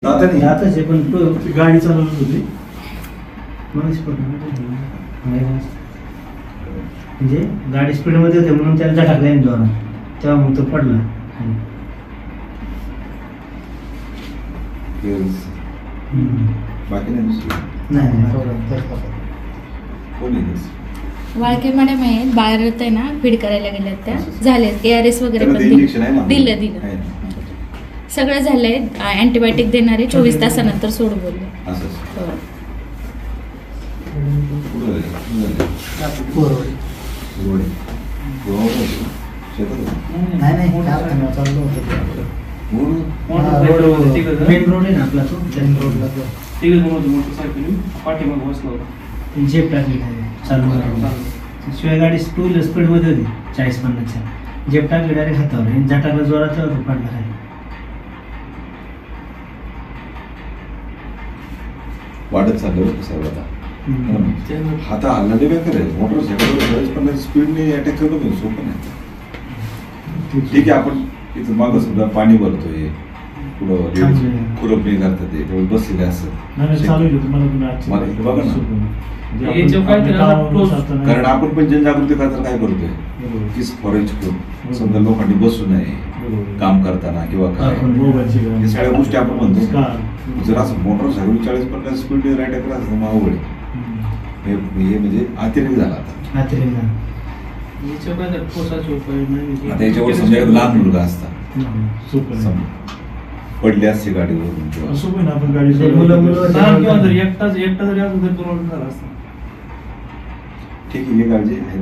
जातच आहे पण ती गाडी चालवत होती म्हणजे गाडी स्पीडमध्ये होते म्हणून त्याला झटकला जोरात तेव्हा मग तो पडला. बाकी नाही वाळके मॅडम आहेत बाहेर आहे ना फीड करायला गेल्यात त्या झाले ARS वगैरे पण दिलं सगळं झालंय. अँटीबायोटिक देणारे 24 तासानंतर सोड बोलले. मेन रोड आहे ना आपला तो मेन रोडला झेप टाकली चालू शिवाय गाडी 2 व्हीलर स्पीडमध्ये होती 40-50च्या झेप टाकली डायरेक्ट हातावर झटाला जोरात पडला आहे. वाढत चाललं होतं सर्व आता हल्ला बेकार आहे. मोटरसायकल स्पीडने अटॅक करणं पण सोपं नाही. ठीक आहे आपण इथं मागं सुद्धा पाणी भरतोय पुढं खुरपणी करतात ते तेवढं बसलेले असत बघा ना. कारण आपण पण जनजागृती करताना काय करतोय की फॉरेस्ट करून समजा लोकांनी बसू नये काम करताना किंवा काय हे सगळ्या गोष्टी आपण म्हणतो. जर असं मोटरसायकल 40-50 स्पीड राईड करत असतं मग अवघड आहे. हे म्हणजे अतिरेक झाला आता. आता याच्यावर समजा लहान मुलगा असता पडली असते गाडीवरून ठीक आहे. ही काळजी आहे.